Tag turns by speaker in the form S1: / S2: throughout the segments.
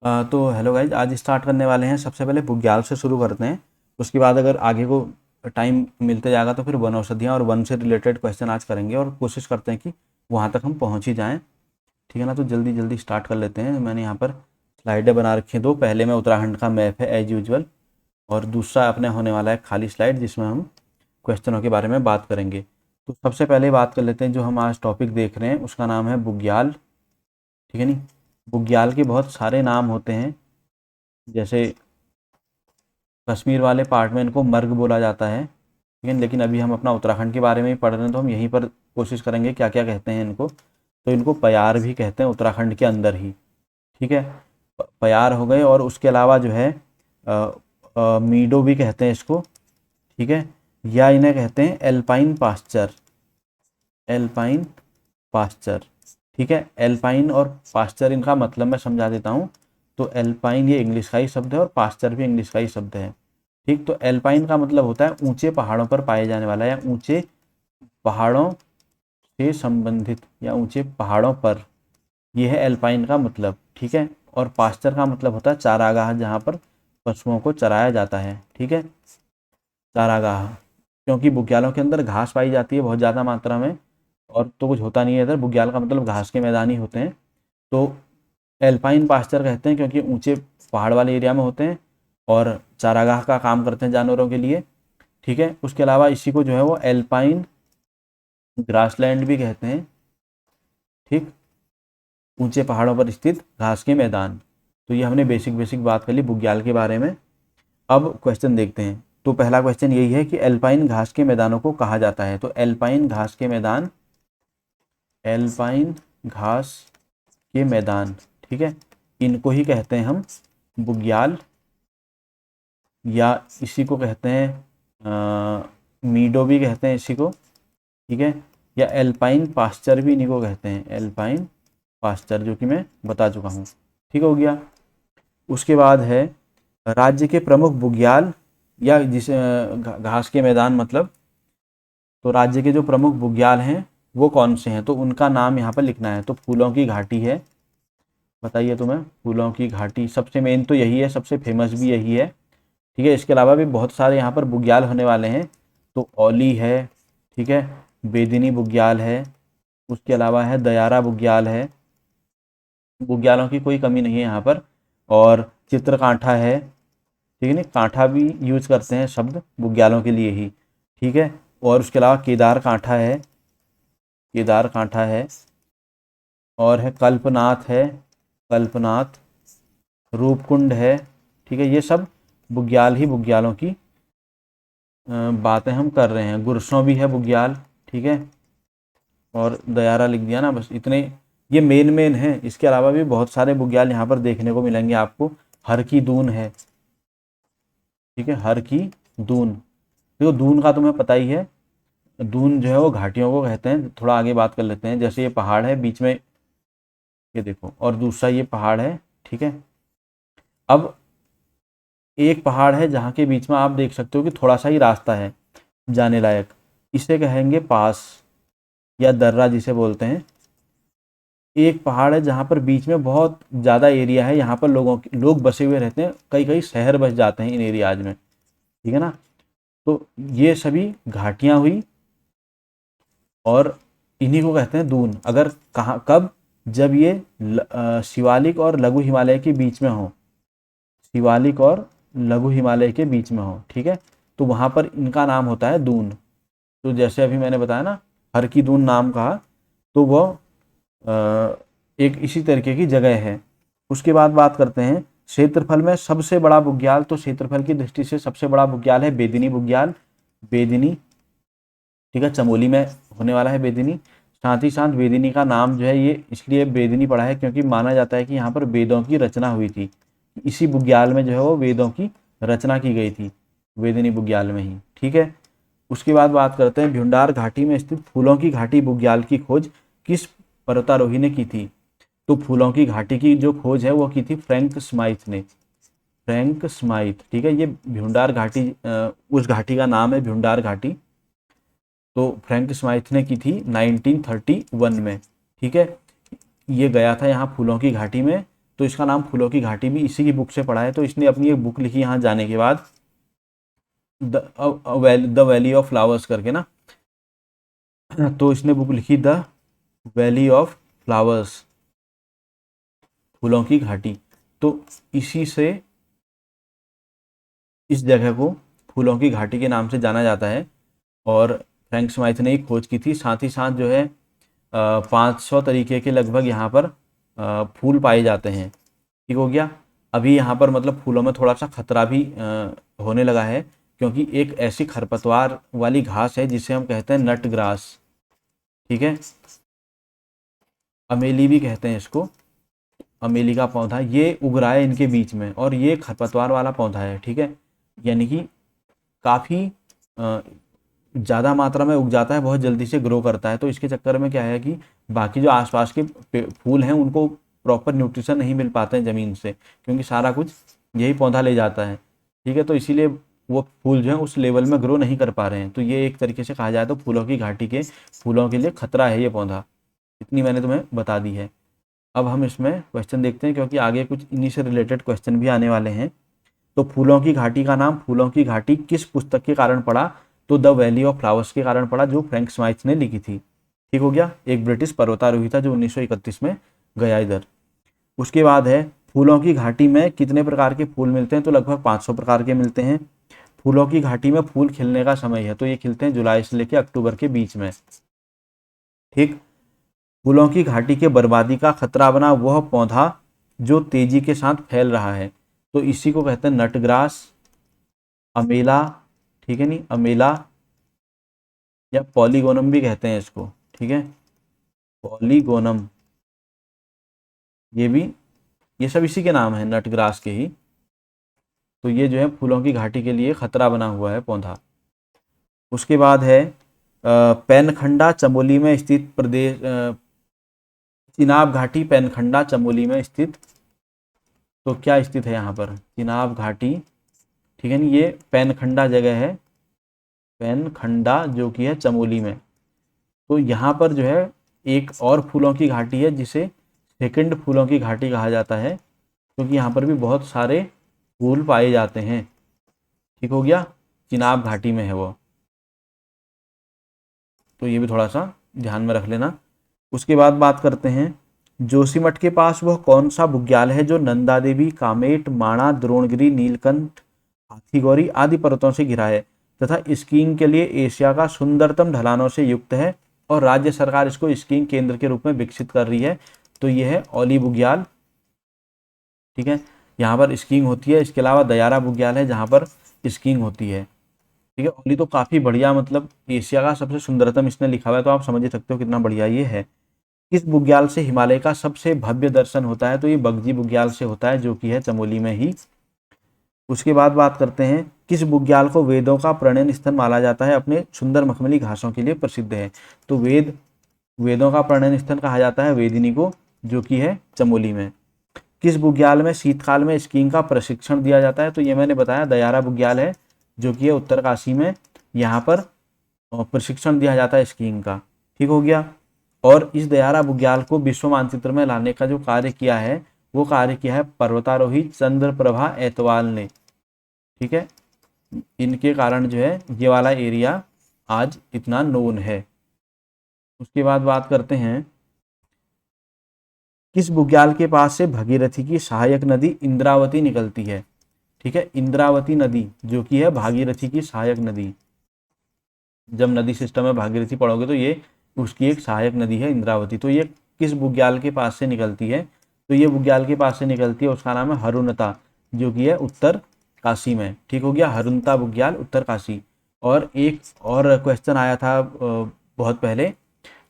S1: तो hello guys, आज start करने वाले हैं। सबसे पहले बुग्याल से शुरू करते हैं। उसके बाद अगर आगे को टाइम मिलते जाएगा तो फिर वनौषधियाँ और वन से रिलेटेड क्वेश्चन आज करेंगे और कोशिश करते हैं कि वहाँ तक हम पहुँच ही जाएँ। ठीक है ना। तो जल्दी जल्दी स्टार्ट कर लेते हैं। मैंने यहाँ पर स्लाइडें बना रखी हैं दो। पहले में उत्तराखंड का मैप है एज यूजुअल, और दूसरा अपने होने वाला है खाली स्लाइड जिसमें हम क्वेश्चनों के बारे में बात करेंगे। तो सबसे पहले बात कर लेते हैं, जो हम आज टॉपिक देख रहे हैं उसका नाम है बुग्याल। ठीक है नी। बुग्याल के बहुत सारे नाम होते हैं, जैसे कश्मीर वाले पार्ट में इनको मर्ग बोला जाता है। ठीक है, लेकिन अभी हम अपना उत्तराखंड के बारे में ही पढ़ रहे हैं तो हम यहीं पर कोशिश करेंगे क्या क्या कहते हैं इनको। तो इनको पयार भी कहते हैं उत्तराखंड के अंदर ही। ठीक है, पयार हो गए। और उसके अलावा जो है मीडो भी कहते हैं इसको। ठीक है, या इन्हें कहते हैं एल्पाइन पास्चर। Alpine pasture. ठीक है, एल्पाइन और पास्चर इनका मतलब मैं समझा देता हूँ। तो एल्पाइन ये इंग्लिश का ही शब्द है और पास्चर भी इंग्लिश का ही शब्द है। ठीक, तो एल्पाइन का मतलब होता है ऊंचे पहाड़ों पर पाए जाने वाला, या ऊंचे पहाड़ों से संबंधित, या ऊंचे पहाड़ों पर। ये है एल्पाइन का मतलब। ठीक है, और पास्चर का मतलब होता है चारागाह, जहाँ पर पशुओं को चराया जाता है। ठीक है, चारागाह। क्योंकि बुग्यालों के अंदर घास पाई जाती है बहुत ज़्यादा मात्रा में, और तो कुछ होता नहीं है इधर। बुग्याल का मतलब घास के मैदान ही होते हैं। तो एल्पाइन पास्चर कहते हैं क्योंकि ऊंचे पहाड़ वाले एरिया में होते हैं और चारागाह का काम करते हैं जानवरों के लिए। ठीक है, उसके अलावा इसी को जो है वो एल्पाइन ग्रासलैंड भी कहते हैं। ठीक, ऊंचे पहाड़ों पर स्थित घास के मैदान। तो ये हमने बेसिक बेसिक बात कर ली बुग्याल के बारे में। अब क्वेश्चन देखते हैं। तो पहला क्वेश्चन यही है कि एल्पाइन घास के मैदानों को कहा जाता है। तो एल्पाइन घास के मैदान, एल्पाइन घास के मैदान, ठीक है, इनको ही कहते हैं हम बुग्याल, या इसी को कहते हैं मीडो भी कहते हैं इसी को। ठीक है, या एल्पाइन पास्चर भी इन्हीं को कहते हैं, एल्पाइन पास्चर, जो कि मैं बता चुका हूँ। ठीक हो गया। उसके बाद है राज्य के प्रमुख बुग्याल, या जिसे घास के मैदान मतलब। तो राज्य के जो प्रमुख बुग्याल हैं वो कौन से हैं, तो उनका नाम यहाँ पर लिखना है। तो फूलों की घाटी है, बताइए तुम्हें। फूलों की घाटी सबसे मेन तो यही है, सबसे फेमस भी यही है। ठीक है, इसके अलावा भी बहुत सारे यहाँ पर बुग्याल होने वाले हैं। तो औली है, ठीक है, बेदिनी बुग्याल है, उसके अलावा है दयारा बुग्याल है। बुग्यालों की कोई कमी नहीं है यहाँ पर। और चित्रकांठा है। ठीक है ना, कांठा भी यूज करते हैं शब्द बुग्यालों के लिए ही। ठीक है, और उसके अलावा केदार कांठा है, केदार कांठा है। और है कल्पनाथ है, कल्पनाथ। रूपकुंड है। ठीक है, ये सब बुग्याल ही बुग्यालों की बातें हम कर रहे हैं। गुरसों भी है बुग्याल। ठीक है, और दयारा लिख दिया ना, बस इतने ये मेन मेन है। इसके अलावा भी बहुत सारे बुग्याल यहाँ पर देखने को मिलेंगे आपको। हर की दून है। ठीक है, हर की दून। देखो दून का तुम्हें पता ही है, दून जो है वो घाटियों को कहते हैं। थोड़ा आगे बात कर लेते हैं। जैसे ये पहाड़ है बीच में, ये देखो, और दूसरा ये पहाड़ है। ठीक है, अब एक पहाड़ है जहाँ के बीच में आप देख सकते हो कि थोड़ा सा ही रास्ता है जाने लायक, इसे कहेंगे पास, या दर्रा जिसे बोलते हैं। एक पहाड़ है जहाँ पर बीच में बहुत ज़्यादा एरिया है, यहाँ पर लोग बसे हुए रहते हैं, कई कई शहर बस जाते हैं इन एरियाज में। ठीक है ना। तो ये सभी घाटियाँ हुई, और इन्हीं को कहते हैं दून। अगर कहाँ कब, जब ये शिवालिक और लघु हिमालय के बीच में हो, शिवालिक और लघु हिमालय के बीच में हो। ठीक है, तो वहाँ पर इनका नाम होता है दून। तो जैसे अभी मैंने बताया ना, हर की दून नाम कहा, तो वह एक इसी तरीके की जगह है। उसके बाद बात करते हैं क्षेत्रफल में सबसे बड़ा बुग्याल। तो क्षेत्रफल की दृष्टि से सबसे बड़ा बुग्याल है बेदिनी बुग्याल, बेदिनी। ठीक है, चमोली में होने वाला है बेदिनी। साथ ही साथ बेदिनी का नाम जो है ये इसलिए बेदिनी पड़ा है क्योंकि माना जाता है कि यहाँ पर वेदों की रचना हुई थी। इसी बुग्याल में जो है वो वेदों की रचना की गई थी, बेदिनी बुग्याल में ही। ठीक है, उसके बाद बात करते हैं भ्यूंडार घाटी में स्थित फूलों की घाटी बुग्याल की खोज किस पर्वतारोही ने की थी। तो फूलों की घाटी की जो खोज है वो की थी फ्रैंक स्माइथ ने, फ्रैंक स्माइथ। ठीक है, ये भ्यूंडार घाटी उस घाटी का नाम है भ्यूंडार घाटी। तो फ्रैंक स्माइथ ने की थी 1931 में। ठीक है, ये गया था यहाँ फूलों की घाटी में तो इसका नाम फूलों की घाटी भी इसी की बुक से पढ़ा है। तो इसने अपनी एक बुक लिखी यहाँ जाने के बाद, द वैली ऑफ फ्लावर्स करके ना, तो इसने बुक लिखी द वैली ऑफ फ्लावर्स, फूलों की घाटी। तो इसी से इस जगह को फूलों की घाटी के नाम से जाना जाता है। और फ्रैंक स्माइथ ने खोज की थी। साथ ही साथ जो है 500 तरीके के लगभग यहाँ पर फूल पाए जाते हैं। ठीक हो गया। अभी यहाँ पर मतलब फूलों में थोड़ा सा खतरा भी होने लगा है, क्योंकि एक ऐसी खरपतवार वाली घास है जिसे हम कहते हैं नट ग्रास। ठीक है, अमेली भी कहते हैं इसको, अमेली का पौधा, ये उग रहा है इनके बीच में, और ये खरपतवार वाला पौधा है। ठीक है, यानी कि काफ़ी ज़्यादा मात्रा में उग जाता है, बहुत जल्दी से ग्रो करता है। तो इसके चक्कर में क्या है कि बाकी जो आसपास के फूल हैं उनको प्रॉपर न्यूट्रिशन नहीं मिल पाते हैं ज़मीन से, क्योंकि सारा कुछ यही पौधा ले जाता है। ठीक है, तो इसीलिए वो फूल जो है उस लेवल में ग्रो नहीं कर पा रहे हैं। तो ये एक तरीके से कहा जाए तो फूलों की घाटी के फूलों के लिए खतरा है ये पौधा। इतनी मैंने तुम्हें बता दी है। अब हम इसमें क्वेश्चन देखते हैं, क्योंकि आगे कुछ इन्हीं से रिलेटेड क्वेश्चन भी आने वाले हैं। तो फूलों की घाटी का नाम फूलों की घाटी किस पुस्तक के कारण पड़ा? तो द वैली ऑफ फ्लावर्स के कारण पड़ा, जो फ्रैंक स्माइथ ने लिखी थी। ठीक हो गया, एक ब्रिटिश पर्वतारोही था जो 1931 में गया इधर। उसके बाद है फूलों की घाटी में कितने प्रकार के फूल मिलते हैं? तो लगभग 500 प्रकार के मिलते हैं। फूलों की घाटी में फूल खिलने का समय है, तो ये खिलते हैं जुलाई से लेकर अक्टूबर के बीच में। ठीक, फूलों की घाटी के बर्बादी का खतरा बना वह पौधा जो तेजी के साथ फैल रहा है, तो इसी को कहते हैं नटग्रास, अमेला, ठीक है नहीं, अमेला या पॉलीगोनम भी कहते हैं इसको। ठीक है, पॉलीगोनम, ये सब इसी के नाम है, नटग्रास के ही। तो ये जो है फूलों की घाटी के लिए खतरा बना हुआ है पौधा। उसके बाद है पैनखंडा चमोली में स्थित प्रदेश, चिनाब घाटी पैनखंडा चमोली में स्थित, तो क्या स्थित है यहाँ पर? चिनाब घाटी, ठीक है नहीं, ये पैनखंडा जगह है, पैनखंडा जो कि है चमोली में। तो यहाँ पर जो है एक और फूलों की घाटी है जिसे सेकंड फूलों की घाटी कहा जाता है, क्योंकि यहाँ पर भी बहुत सारे फूल पाए जाते हैं। ठीक हो गया, चिनाब घाटी में है वो, तो ये भी थोड़ा सा ध्यान में रख लेना। उसके बाद बात करते हैं जोशीमठ के पास वह कौन सा बुग्याल है जो नंदा देवी, कामेट, माणा, द्रोणगिरी, नीलकंठ, हाथीगौरी आदि पर्वतों से घिरा है तथा स्कीइंग के लिए एशिया का सुंदरतम ढलानों से युक्त है और राज्य सरकार इसको स्कीइंग केंद्र के रूप में विकसित कर रही है? तो ये है औली बुग्याल। ठीक है, यहाँ पर स्कीइंग होती है। इसके अलावा दयारा बुग्याल है जहाँ पर स्कीइंग होती है। ठीक है, औली तो काफ़ी बढ़िया, मतलब एशिया का सबसे सुंदरतम इसने लिखा हुआ है, तो आप समझ ही सकते हो कितना बढ़िया ये है। किस बुग्याल से हिमालय का सबसे भव्य दर्शन होता है? तो ये बगजी बुग्याल से होता है, जो कि है चमोली में ही। उसके बाद बात करते हैं किस बुग्याल को वेदों का प्रणयन स्थल माना जाता है? अपने सुंदर मखमली घासों के लिए प्रसिद्ध है। तो वेदों का प्रणयन स्थल कहा जाता है वेदिनी को, जो कि है चमोली में। किस बुग्याल में शीतकाल में स्कीइंग का प्रशिक्षण दिया जाता है? तो ये मैंने बताया, दयारा बुग्याल है, जो कि है उत्तरकाशी में। यहाँ पर प्रशिक्षण दिया जाता है स्कीइंग का। ठीक हो गया। और इस दयारा बुग्याल को विश्व मानचित्र में लाने का जो कार्य किया है, वो कार्य किया है पर्वतारोही चंद्रप्रभा एतवाल ने। ठीक है, इनके कारण जो है ये वाला एरिया आज इतना नोन है। उसके बाद बात करते हैं किस बुग्याल के पास से भगीरथी की सहायक नदी इंद्रावती निकलती है? ठीक है, इंद्रावती नदी जो कि है भागीरथी की सहायक नदी। जब नदी सिस्टम में भागीरथी पढ़ोगे तो ये उसकी एक सहायक नदी है इंद्रावती। तो ये किस बुग्याल के पास से निकलती है? तो ये बुग्याल के पास से निकलती है, उसका नाम है हरुनता, जो कि है उत्तर काशी में। ठीक हो गया, हरुनता बुग्याल उत्तर काशी। और एक और क्वेश्चन आया था बहुत पहले,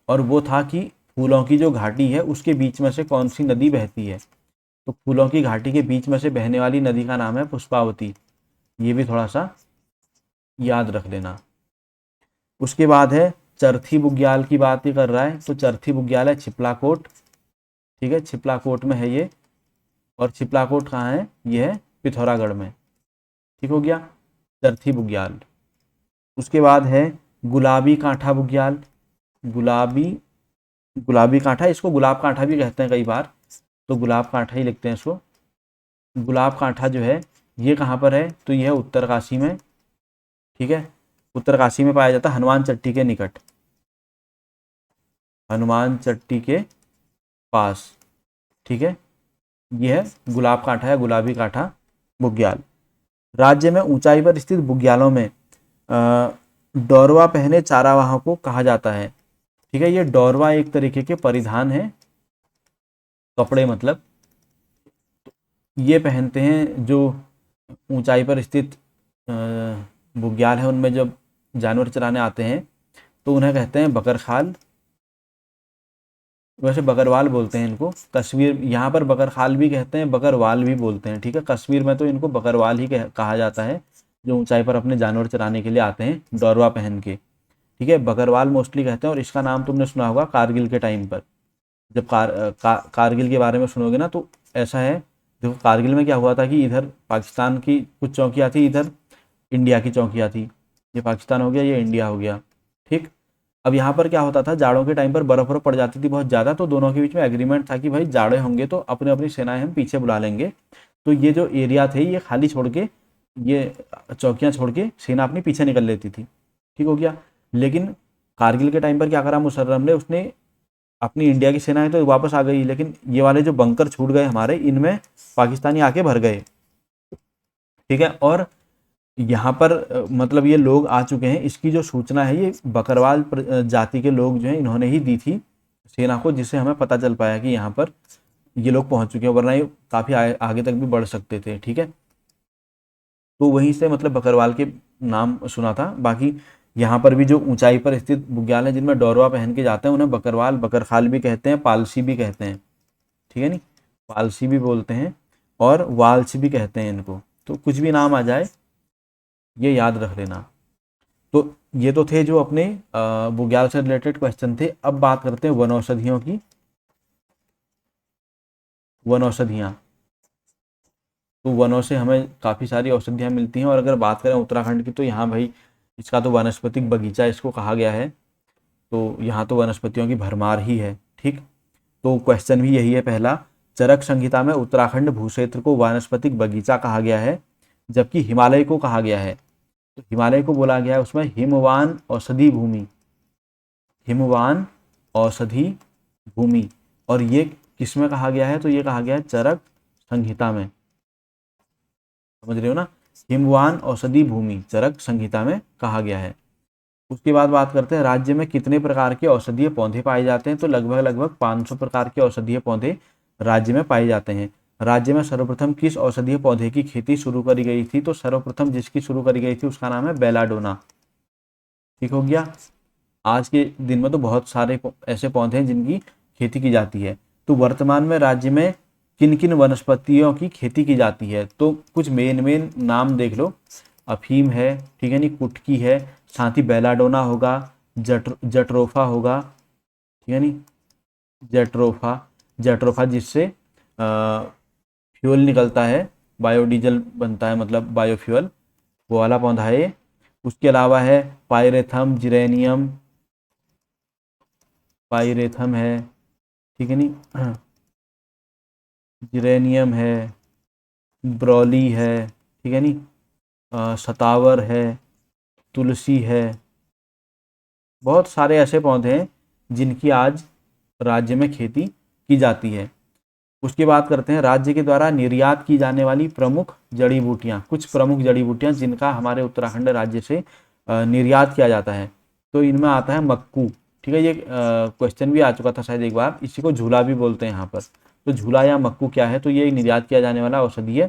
S1: और वो था कि फूलों की जो घाटी है उसके बीच में से कौन सी नदी बहती है? तो फूलों की घाटी के बीच में से बहने वाली नदी का नाम है पुष्पावती। ये भी थोड़ा सा याद रख लेना। उसके बाद है चरथी बुग्याल की बात ही कर रहा है, तो चरथी बुग्याल है छिपलाकोट। ठीक है, छिपलाकोट में है ये। और छिपलाकोट कहाँ है? ये है पिथौरागढ़ में। ठीक हो गया, चरथी बुग्याल। उसके बाद है गुलाबी कांठा बुग्याल। गुलाबी कांठा, इसको गुलाब कांठा भी कहते हैं कई बार। तो गुलाब कांठा ही लिखते हैं इसको। गुलाब कांठा जो है ये कहाँ पर है, तो यह है उत्तरकाशी में, ठीक है, उत्तरकाशी में पाया जाता है, हनुमान चट्टी के निकट, हनुमान चट्टी के पास, ठीक है। यह है गुलाब कांठा या गुलाबी कांठा बुग्याल। राज्य में ऊंचाई पर स्थित बुग्यालों में डोरवा पहने चारावाहों को कहा जाता है, ठीक है। ये डोरवा एक तरीके के परिधान है, कपड़े मतलब, ये पहनते हैं जो ऊंचाई पर स्थित बुग्याल है, उनमें जब जानवर चराने आते हैं तो उन्हें कहते हैं बकरखाल, वैसे बकरवाल बोलते हैं इनको। कश्मीर, यहाँ पर बकरखाल भी कहते हैं, बकरवाल भी बोलते हैं, ठीक है। कश्मीर में तो इनको बकरवाल ही कहा जाता है, जो ऊंचाई पर अपने जानवर चराने के लिए आते हैं डोरवा पहन के, ठीक है। बकरवाल मोस्टली कहते हैं। और इसका नाम तुमने सुना होगा कारगिल के टाइम पर, जब कारगिल के बारे में सुनोगे ना तो ऐसा है, देखो कारगिल में क्या हुआ था कि इधर पाकिस्तान की कुछ चौकियाँ थी, इधर इंडिया की चौकियाँ थी, ये पाकिस्तान हो गया, ये इंडिया हो गया, ठीक। अब यहाँ पर क्या होता था, जाड़ों के टाइम पर बर्फ पड़ जाती थी बहुत ज़्यादा, तो दोनों के बीच में एग्रीमेंट था कि भाई जाड़े होंगे तो अपनी अपनी सेनाएं हम पीछे बुला लेंगे। तो ये जो एरिया थे ये खाली छोड़ के, ये चौकियाँ छोड़ के सेना अपनी पीछे निकल लेती थी, ठीक हो गया। लेकिन कारगिल के टाइम पर क्या करा मुशर्रफ ने, उसने अपनी इंडिया की सेनाएं तो वापस आ गई, लेकिन ये वाले जो बंकर छूट गए हमारे, इनमें पाकिस्तानी आके भर गए, ठीक है। और यहाँ पर मतलब ये लोग आ चुके हैं, इसकी जो सूचना है ये बकरवाल जाति के लोग जो हैं इन्होंने ही दी थी सेना को, जिससे हमें पता चल पाया कि यहाँ पर ये लोग पहुँच चुके हैं, वरना ये काफ़ी आगे तक भी बढ़ सकते थे, ठीक है। तो वहीं से मतलब बकरवाल के नाम सुना था। बाकी यहाँ पर भी जो ऊंचाई पर स्थित बुग्याल हैं जिनमें डोरवा पहन के जाते हैं, उन्हें बकरवाल, बकरखाल भी कहते हैं, पालसी भी कहते हैं, ठीक है नी, पालसी भी बोलते हैं और वाल्स भी कहते हैं इनको। तो कुछ भी नाम आ जाए ये याद रख लेना। तो ये तो थे जो अपने बुग्याल से रिलेटेड क्वेश्चन थे। अब बात करते हैं वनौषधियों की। वनौषधियाँ, तो वनों से हमें काफ़ी सारी औषधियाँ मिलती हैं। और अगर बात करें उत्तराखंड की, तो यहाँ भाई इसका तो वानस्पतिक बगीचा इसको कहा गया है, तो यहाँ तो वनस्पतियों की भरमार ही है, ठीक। तो क्वेश्चन भी यही है पहला, चरक संहिता में उत्तराखंड भूक्षेत्र को वानस्पतिक बगीचा कहा गया है, जबकि हिमालय को कहा गया है, तो हिमालय को बोला गया है उसमें हिमवान औषधि भूमि, हिमवान औषधि भूमि। और ये किसमें कहा गया है, तो ये कहा गया है चरक संहिता में, समझ रहे हो ना, हिमवान औषधि भूमि चरक संहिता में कहा गया है। उसके बाद बात करते हैं राज्य में कितने प्रकार के औषधीय पौधे पाए जाते हैं, तो लगभग 500 प्रकार के औषधीय पौधे राज्य में पाए जाते हैं। राज्य में सर्वप्रथम किस औषधीय पौधे की खेती शुरू करी गई थी, तो सर्वप्रथम जिसकी शुरू करी गई थी उसका नाम है बेलाडोना, ठीक हो गया। आज के दिन में तो बहुत सारे ऐसे पौधे हैं जिनकी खेती की जाती है। तो वर्तमान में राज्य में किन किन वनस्पतियों की खेती की जाती है, तो कुछ मेन नाम देख लो। अफीम है, ठीक है नी, कुटकी है, साथ ही बेलाडोना होगा, जट्रोफा होगा, ठीक है नी, जट्रोफा जिससे फ्यूल निकलता है, बायोडीजल बनता है, मतलब बायोफ्यूल, वो वाला पौधा है ये। उसके अलावा है पायरेथम, जिरेनियम, पायरेथम है, ठीक है नी, जिरेनियम है, ब्रोली है, ठीक है नी, सतावर है, तुलसी है। बहुत सारे ऐसे पौधे हैं जिनकी आज राज्य में खेती की जाती है। उसकी बात करते हैं राज्य के द्वारा निर्यात की जाने वाली प्रमुख जड़ी बूटियाँ, कुछ प्रमुख जड़ी बूटियाँ जिनका हमारे उत्तराखंड राज्य से निर्यात किया जाता है। तो इनमें आता है मक्कू, ठीक है। ये क्वेश्चन भी आ चुका था शायद एक बार, इसी को झूला भी बोलते हैं यहाँ पर। तो झूला या मक्कू क्या है, तो ये निर्यात किया जाने वाला औषधि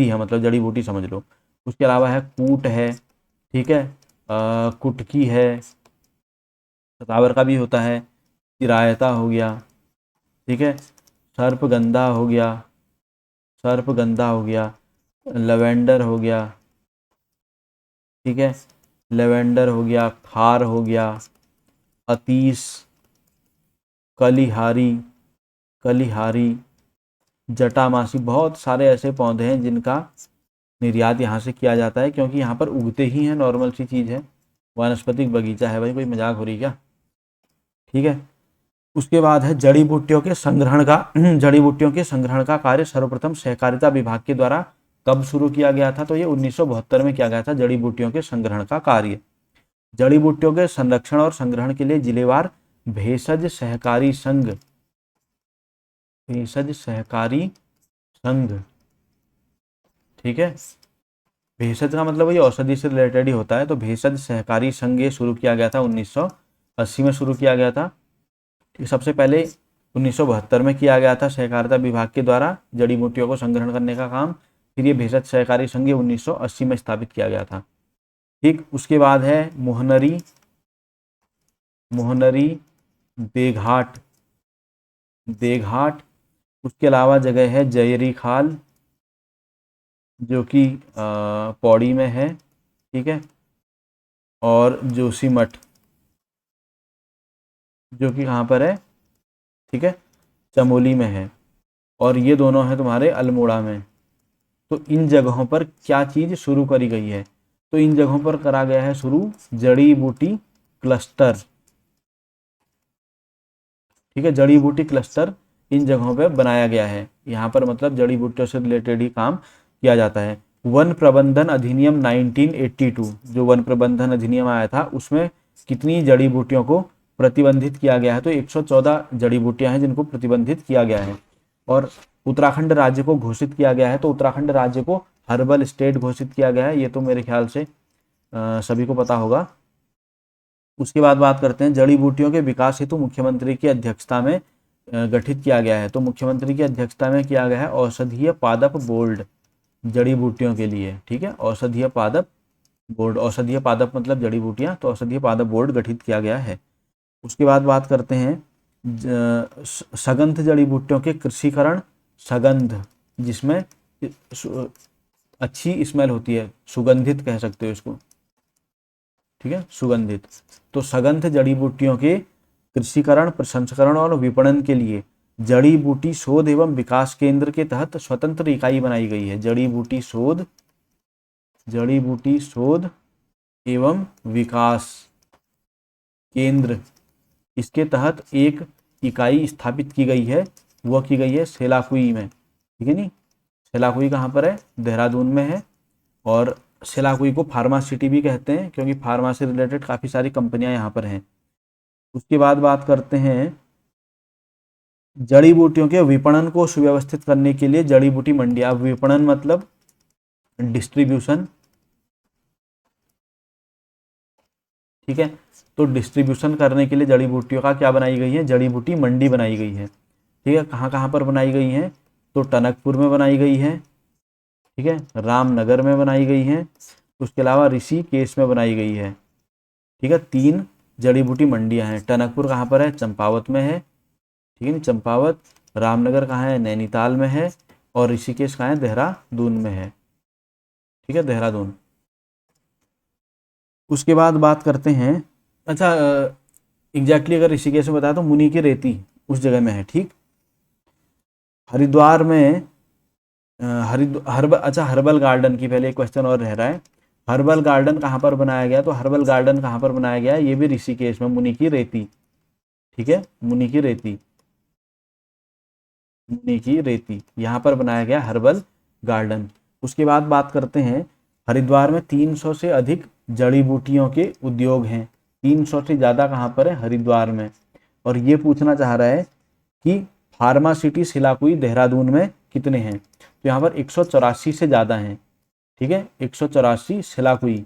S1: है, मतलब जड़ी बूटी समझ लो। उसके अलावा है कूट है, ठीक है, कुटकी है, सतावर का भी होता है, चिरायता हो गया, ठीक है, सर्पगंधा हो गया, लवेंडर हो गया, ठीक है, लेवेंडर हो गया, खार हो गया, अतीस, कलिहारी, जटामासी। बहुत सारे ऐसे पौधे हैं जिनका निर्यात यहाँ से किया जाता है, क्योंकि यहाँ पर उगते ही हैं, नॉर्मल सी चीज़ है, वानस्पतिक बगीचा है भाई, कोई मजाक हो रही क्या, ठीक है। उसके बाद है जड़ी बूटियों के संग्रहण का जड़ी बूटियों के संग्रहण का कार्य सर्वप्रथम सहकारिता विभाग के द्वारा कब शुरू किया गया था? तो ये 1972 में किया गया था, जड़ी बूटियों के संग्रहण का कार्य। जड़ी बूटियों के संरक्षण और संग्रहण के लिए जिलेवार भेषज सहकारी संघ, भेषज सहकारी संघ, ठीक है। भेषज का मतलब वही औषधि से रिलेटेड ही होता है, तो भेषज सहकारी संघ ये शुरू किया गया था 1980 में शुरू किया गया था। सबसे पहले 1972 में किया गया था सहकारिता विभाग के द्वारा जड़ी बूटियों को संग्रहण करने का काम। फिर ये भेषज सहकारी संघ 1980 में स्थापित किया गया था, ठीक। उसके बाद है मोहनरी, मोहनरी देघाट, देघाट। उसके अलावा जगह है जयरी खाल जो कि पौड़ी में है, ठीक है, और जोशीमठ जो कि कहाँ पर है, ठीक है, चमोली में है, और ये दोनों हैं तुम्हारे अल्मोड़ा में। तो इन जगहों पर क्या चीज़ शुरू करी गई है? तो इन जगहों पर करा गया है शुरू जड़ी बूटी क्लस्टर, ठीक है, जड़ी बूटी क्लस्टर इन जगहों पे बनाया गया है। यहाँ पर मतलब जड़ी बूटियों से रिलेटेड ही काम किया जाता है। वन प्रबंधन अधिनियम 1982, जो वन प्रबंधन अधिनियम आया था उसमें कितनी जड़ी बूटियों को प्रतिबंधित किया गया है? तो 114 जड़ी बूटियां हैं जिनको प्रतिबंधित किया गया है। और उत्तराखंड राज्य को घोषित किया गया है, तो उत्तराखंड राज्य को हर्बल स्टेट घोषित किया गया है, ये तो मेरे ख्याल से सभी को पता होगा। उसके बाद बात करते हैं जड़ी बूटियों के विकास हेतु मुख्यमंत्री की अध्यक्षता में गठित किया गया है। तो मुख्यमंत्री की अध्यक्षता में किया गया है औषधीय पादप बोर्ड जड़ी बूटियों के लिए, ठीक है, औषधीय पादप बोर्ड, औषधीय पादप मतलब जड़ी बूटियां, तो औषधीय पादप बोर्ड गठित किया गया है। उसके बाद बात करते हैं सगंध जड़ी बूटियों के कृषिकरण, सगंध जिसमें अच्छी स्मेल होती है, सुगंधित कह सकते हो इसको, ठीक है, सुगंधित। तो सगंध जड़ी बूटियों के कृषिकरण, प्रसंस्करण और विपणन के लिए जड़ी बूटी शोध एवं विकास केंद्र के तहत स्वतंत्र इकाई बनाई गई है। जड़ी बूटी शोध, जड़ी बूटी शोध एवं विकास केंद्र, इसके तहत एक इकाई स्थापित की गई है, वह की गई है सेलाकुई में, ठीक है नी। सेलाकुई कहाँ पर है? देहरादून में है। और सेलाकुई को फार्मा सिटी भी कहते हैं क्योंकि फार्मा से रिलेटेड काफ़ी सारी कंपनियां यहाँ पर हैं। उसके बाद बात करते हैं जड़ी बूटियों के विपणन को सुव्यवस्थित करने के लिए जड़ी बूटी मंडियां, विपणन मतलब डिस्ट्रीब्यूशन, ठीक है, तो डिस्ट्रीब्यूशन करने के लिए जड़ी बूटियों का क्या बनाई गई है? जड़ी बूटी मंडी बनाई गई है, ठीक है। कहाँ कहाँ पर बनाई गई है? तो टनकपुर में बनाई गई है, ठीक है, रामनगर में बनाई गई है, उसके अलावा ऋषिकेश में बनाई गई है, ठीक है। 3 जड़ी बूटी मंडियां हैं। टनकपुर कहाँ पर है? चंपावत में है, ठीक है ना, चंपावत। रामनगर कहाँ है? नैनीताल में है। और ऋषिकेश कहाँ है? देहरादून में है, ठीक है, देहरादून। उसके बाद बात करते हैं, अच्छा एग्जैक्टली अगर ऋषिकेश में बताया तो मुनि की रेती उस जगह में है, ठीक। हरिद्वार में हर्बल गार्डन की पहले एक क्वेश्चन और रह रहा है। हर्बल गार्डन कहाँ पर बनाया गया? तो हर्बल गार्डन कहाँ पर बनाया गया है? ये भी ऋषिकेश में, मुनि की रेती, ठीक है, मुनि की रेती, मुनि की रेती यहाँ पर बनाया गया हर्बल गार्डन। उसके बाद बात करते हैं हरिद्वार में 300 से अधिक जड़ी बूटियों के उद्योग हैं। 300 से ज़्यादा कहाँ पर है? हरिद्वार में। और ये पूछना चाह रहा है कि फार्मा सिटी सिलाकुई देहरादून में कितने हैं? तो यहाँ पर 184 से ज़्यादा हैं, ठीक है, 184 सिलाकुई,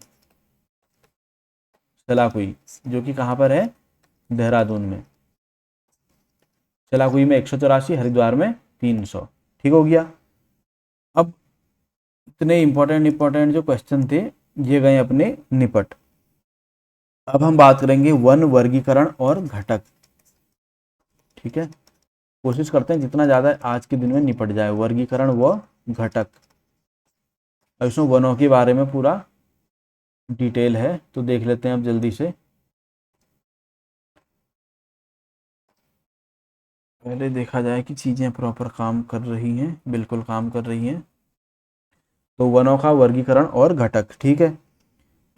S1: सिलाकुई जो कि कहाँ पर है? देहरादून में। सिलाकुई में 184, हरिद्वार में 300, ठीक हो गया। अब इतने इंपॉर्टेंट जो क्वेश्चन थे ये गए अपने निपट। अब हम बात करेंगे वन वर्गीकरण और घटक, ठीक है। कोशिश करते हैं जितना ज़्यादा आज के दिन में निपट जाए, वर्गीकरण व घटक। अब इसमें वनों के बारे में पूरा डिटेल है तो देख लेते हैं अब जल्दी से। पहले देखा जाए कि चीज़ें प्रॉपर काम कर रही हैं, बिल्कुल काम कर रही हैं। तो वनों का वर्गीकरण और घटक, ठीक है।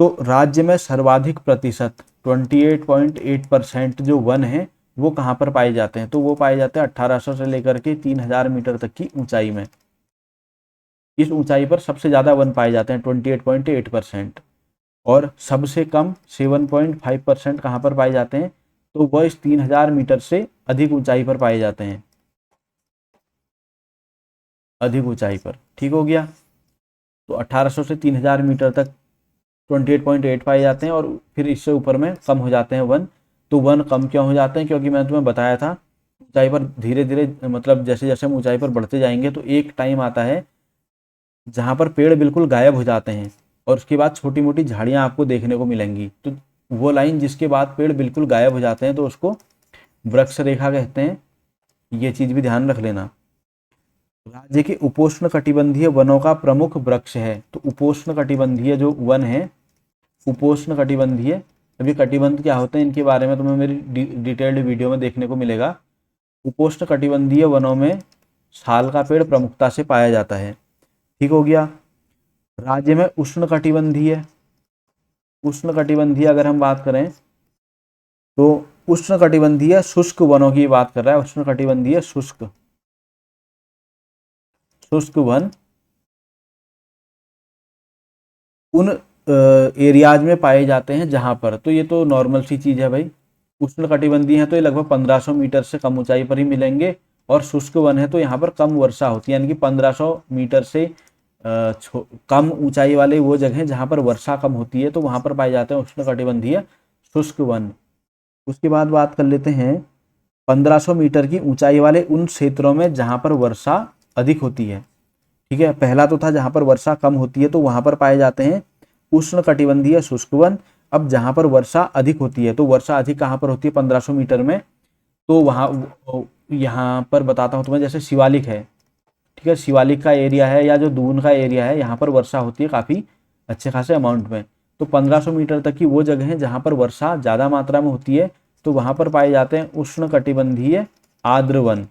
S1: तो राज्य में सर्वाधिक प्रतिशत 28.8% जो वन है वो कहाँ पर पाए जाते हैं, तो वो पाए जाते हैं 1800 से लेकर के 3000 मीटर तक की ऊंचाई में। इस ऊंचाई पर सबसे ज़्यादा वन पाए जाते हैं 28.8%, और सबसे कम 7.5% कहाँ पर पाए जाते हैं, तो वह इस 3000 मीटर से अधिक ऊंचाई पर पाए जाते हैं, अधिक ऊंचाई पर। ठीक हो गया। तो 1800 से 3000 मीटर तक 28.8 पाए जाते हैं, और फिर इससे ऊपर में कम हो जाते हैं वन। तो वन कम क्यों हो जाते हैं, क्योंकि मैंने तुम्हें बताया था ऊंचाई पर धीरे धीरे, मतलब जैसे जैसे हम ऊंचाई पर बढ़ते जाएंगे तो एक टाइम आता है जहाँ पर पेड़ बिल्कुल गायब हो जाते हैं, और उसके बाद छोटी मोटी झाड़ियाँ आपको देखने को मिलेंगी। तो वो लाइन जिसके बाद पेड़ बिल्कुल गायब हो जाते हैं तो उसको वृक्ष रेखा कहते हैं। ये चीज़ भी ध्यान रख लेना। राज्य के उपोष्ण कटिबंधीय वनों का प्रमुख वृक्ष है, तो उपोष्ण कटिबंधीय जो वन है, उपोष्ण कटिबंधीय, अभी कटिबंध क्या होते हैं इनके बारे में तुम्हें मेरी डिटेल्ड वीडियो में देखने को मिलेगा। उपोष्ण कटिबंधीय वनों में साल का पेड़ प्रमुखता से पाया जाता है। ठीक हो गया। राज्य में उष्ण कटिबंधीय, उष्ण कटिबंधीय अगर हम बात करें तो उष्ण कटिबंधीय शुष्क वनों की बात कर रहा है। उष्ण कटिबंधीय शुष्क, शुष्क वन उन एरियाज में पाए जाते हैं जहां पर, तो ये तो नॉर्मल सी चीज है भाई। उष्ण कटिबंधीय है तो ये लगभग 1500 मीटर से कम ऊंचाई पर ही मिलेंगे, और शुष्क वन है तो यहाँ पर कम वर्षा होती है, यानी कि 1500 मीटर से कम ऊंचाई वाले वो जगह जहाँ पर वर्षा कम होती है तो वहाँ पर पाए जाते हैं उष्ण कटिबंधीय शुष्क वन। उसके बाद बात कर लेते हैं 1500 मीटर की ऊंचाई वाले उन क्षेत्रों में जहाँ पर वर्षा अधिक होती है। ठीक है, पहला तो था जहाँ पर वर्षा कम होती है तो वहाँ पर पाए जाते हैं उष्ण कटिबंधीय शुष्क वन। अब जहाँ पर वर्षा अधिक होती है, तो वर्षा अधिक कहाँ पर होती है 1500 मीटर में, तो वहाँ यहाँ पर बताता हूँ तुम्हें, जैसे शिवालिक है, ठीक है, शिवालिक का एरिया है या जो दून का एरिया है, यहाँ पर वर्षा होती है काफ़ी अच्छे खासे अमाउंट में। तो 1500 मीटर तक की वो जगह है जहाँ पर वर्षा ज़्यादा मात्रा में होती है, तो वहाँ पर पाए जाते हैं उष्ण कटिबंधीय आर्द्र वन।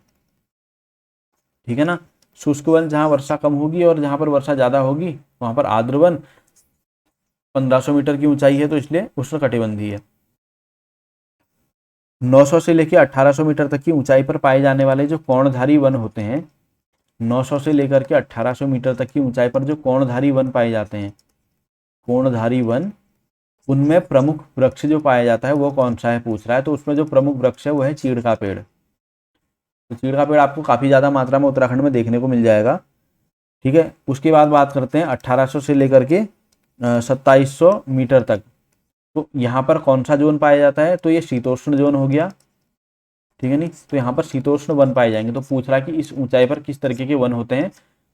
S1: ठीक है ना, शुष्क वन जहाँ वर्षा कम होगी और जहाँ पर वर्षा ज़्यादा होगी वहाँ पर आर्द्र वन। 1500 मीटर की ऊंचाई है तो इसलिए उष्ण कटिबंधीय है। 900 से लेकर 1800 मीटर तक की ऊंचाई पर पाए जाने वाले जो कोणधारी वन होते हैं, 900 से लेकर के 1800 मीटर तक की ऊंचाई पर जो कोणधारी वन पाए जाते हैं, कोणधारी वन, उनमें प्रमुख वृक्ष जो पाया जाता है वो कौन सा है पूछ रहा है। तो उसमें जो प्रमुख वृक्ष है वो है चीड़ का पेड़। तो चीड़ का पेड़ आपको काफ़ी ज़्यादा मात्रा में उत्तराखंड में देखने को मिल जाएगा। ठीक है, उसके बाद बात करते हैं 1800 से लेकर के 2700 मीटर तक। तो यहाँ पर कौन सा जोन पाया जाता है, तो ये शीतोष्ण जोन हो गया। ठीक है नहीं, तो यहाँ पर शीतोष्ण वन पाए जाएंगे। तो पूछ रहा है कि इस ऊंचाई पर किस तरीके के वन होते हैं,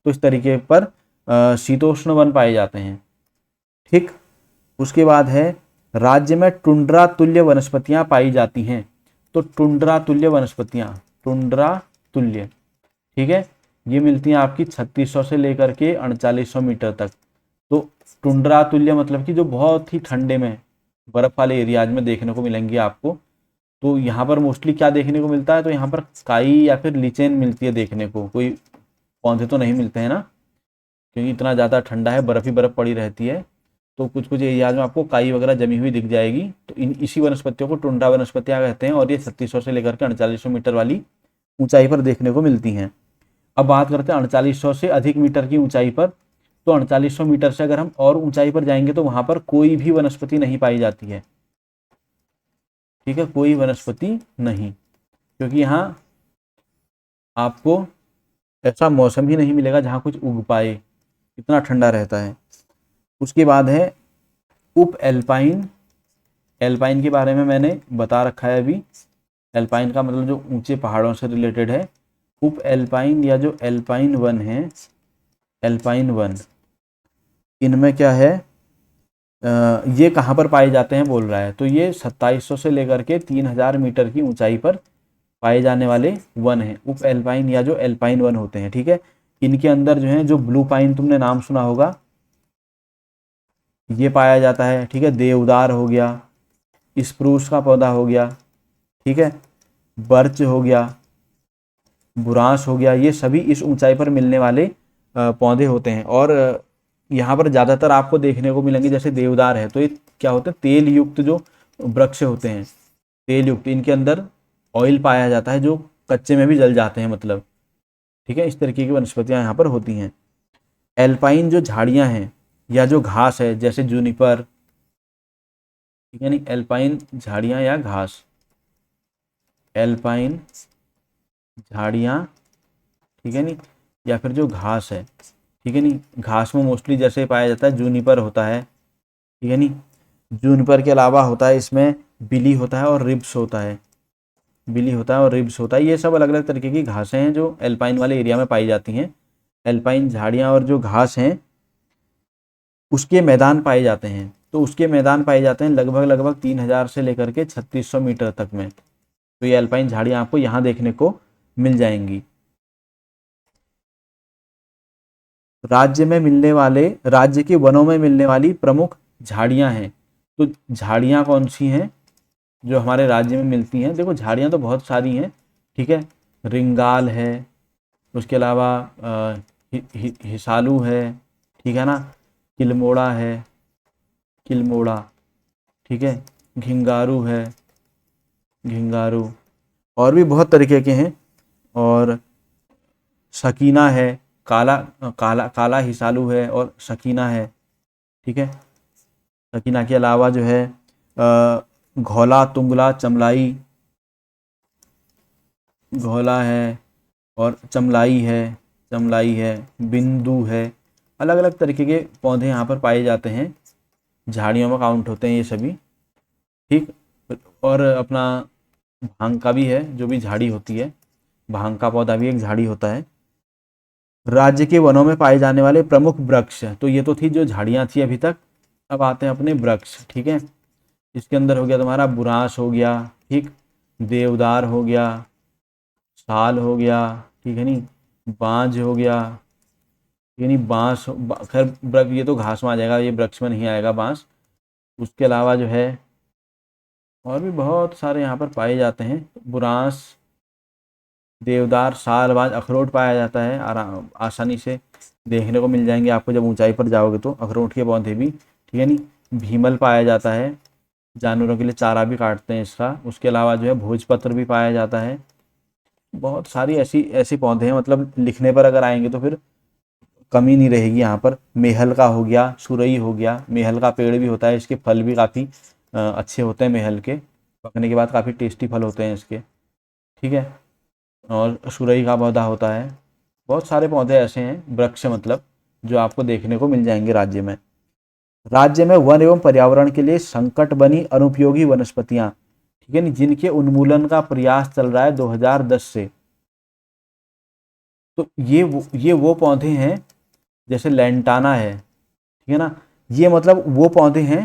S1: तो इस तरीके पर शीतोष्ण वन पाए जाते हैं। ठीक, उसके बाद है राज्य में टुंड्रा तुल्य वनस्पतियां पाई जाती हैं। तो टुंड्रा तुल्य वनस्पतियां, टुंड्रा तुल्य, ठीक है, ये मिलती हैं आपकी 3600 से लेकर के 3900 मीटर तक। तो टुंड्रा तुल्य मतलब कि जो बहुत ही ठंडे में बर्फ वाले एरियाज में देखने को मिलेंगी आपको। तो यहाँ पर मोस्टली क्या देखने को मिलता है, तो यहाँ पर काई या फिर लीचेन मिलती है देखने को, कोई पौधे तो नहीं मिलते हैं ना, क्योंकि इतना ज़्यादा ठंडा है, बर्फ ही बर्फ पड़ी रहती है। तो कुछ कुछ एरियाज में आपको काई वगैरह जमी हुई दिख जाएगी। तो इसी वनस्पतियों को टुंड्रा वनस्पतियाँ कहते हैं, और ये 3600 से लेकर के 3900 मीटर वाली ऊंचाई पर देखने को मिलती हैं। अब बात करते हैं 3900 से अधिक मीटर की ऊंचाई पर। तो 3900 मीटर से अगर हम और ऊंचाई पर जाएंगे तो वहाँ पर कोई भी वनस्पति नहीं पाई जाती है। ठीक है, कोई वनस्पति नहीं, क्योंकि यहाँ आपको ऐसा मौसम ही नहीं मिलेगा जहाँ कुछ उग पाए, इतना ठंडा रहता है। उसके बाद है उप एल्पाइन। एल्पाइन के बारे में मैंने बता रखा है अभी। एल्पाइन का मतलब जो ऊंचे पहाड़ों से रिलेटेड है। उप एल्पाइन या जो एल्पाइन वन है, एल्पाइन वन, इनमें क्या है, ये कहाँ पर पाए जाते हैं बोल रहा है। तो ये 2700 से लेकर के 3000 मीटर की ऊंचाई पर पाए जाने वाले वन हैं, उप एल्पाइन या जो एल्पाइन वन होते हैं। ठीक है, इनके अंदर जो है जो ब्लू पाइन तुमने नाम सुना होगा, ये पाया जाता है। ठीक है, देवदार हो गया, स्प्रूस का पौधा हो गया, ठीक है, बर्च हो गया, बुरांस हो गया, ये सभी इस ऊंचाई पर मिलने वाले पौधे होते हैं। और यहाँ पर ज़्यादातर आपको देखने को मिलेंगे, जैसे देवदार है तो ये क्या होता है, तेल युक्त जो वृक्ष होते हैं, तेल युक्त, इनके अंदर ऑयल पाया जाता है जो कच्चे में भी जल जाते हैं मतलब, ठीक है। इस तरीके की वनस्पतियाँ यहाँ पर होती हैं। एल्पाइन जो झाड़ियाँ हैं या जो घास है जैसे जूनिपर, ठीक है नहीं, एल्पाइन झाड़ियाँ या घास, एल्पाइन झाड़ियाँ, ठीक है नहीं, या फिर जो घास है, ठीक है नहीं। घास में मोस्टली जैसे पाया जाता है जूनिपर होता है, ठीक है नहीं। जूनिपर के अलावा होता है इसमें बिली होता है और रिब्स होता है, बिली होता है और रिब्स होता है। ये सब अलग अलग तरीके की घासें हैं जो एल्पाइन वाले एरिया में पाई जाती हैं। एल्पाइन झाड़ियाँ और जो घास हैं उसके मैदान पाए जाते हैं, तो उसके मैदान पाए जाते हैं लगभग लगभग 3000 से लेकर के 3600 मीटर तक में। तो ये एल्पाइन झाड़ियाँ आपको यहाँ देखने को मिल जाएंगी। राज्य के वनों में मिलने वाली प्रमुख झाड़ियाँ हैं। तो झाड़ियाँ कौन सी हैं जो हमारे राज्य में मिलती हैं? देखो झाड़ियाँ तो बहुत सारी हैं, ठीक है। रिंगाल है, उसके अलावा हिसालू है, ठीक है ना, किलमोड़ा है, किलमोड़ा, ठीक है, घिंगारू है, घिंगारू, और भी बहुत तरीके के हैं। और सकीना है, काला काला काला हिसालू है और सकीना है, ठीक है। सकीना के अलावा जो है घोला, तुंगला, चमलाई, घोला है और चमलाई है, चमलाई है, बिंदु है। अलग अलग तरीके के पौधे यहाँ पर पाए जाते हैं, झाड़ियों में काउंट होते हैं ये सभी, ठीक। और अपना भांग का भी है जो भी झाड़ी होती है, भांग का पौधा भी एक झाड़ी होता है। राज्य के वनों में पाए जाने वाले प्रमुख वृक्ष, तो ये तो थी जो झाड़ियाँ थी अभी तक। अब आते हैं अपने वृक्ष, ठीक है। इसके अंदर हो गया तुम्हारा बुरांश हो गया, ठीक, देवदार हो गया, साल हो गया, ठीक है नहीं, बांज हो गया, यानी बांस, खैर वृक्ष ये तो घास में आ जाएगा, ये वृक्ष में नहीं आएगा बांस। उसके अलावा जो है और भी बहुत सारे यहाँ पर पाए जाते हैं, बुरांस, देवदार, साल, बांज, अखरोट पाया जाता है, आराम आसानी से देखने को मिल जाएंगे आपको जब ऊंचाई पर जाओगे तो अखरोट के पौधे भी, ठीक है नहीं। भीमल पाया जाता है, जानवरों के लिए चारा भी काटते हैं इसका। उसके अलावा जो है भोजपत्र भी पाया जाता है। बहुत सारी ऐसी ऐसी पौधे हैं, मतलब लिखने पर अगर आएंगे तो फिर कमी नहीं रहेगी यहाँ पर। मेहल का हो गया, सुरई हो गया, मेहल का पेड़ भी होता है, इसके फल भी काफ़ी अच्छे होते हैं मेहल के, पकने के बाद काफ़ी टेस्टी फल होते हैं इसके, ठीक है। और सुरई का पौधा होता है। बहुत सारे पौधे ऐसे हैं वृक्ष मतलब जो आपको देखने को मिल जाएंगे राज्य में। राज्य में वन एवं पर्यावरण के लिए संकट बनी अनुपयोगी वनस्पतियां, ठीक है नहीं, जिनके उन्मूलन का प्रयास चल रहा है 2010 से। तो ये वो पौधे हैं जैसे लेंटाना है, ठीक है ना। ये मतलब वो पौधे हैं,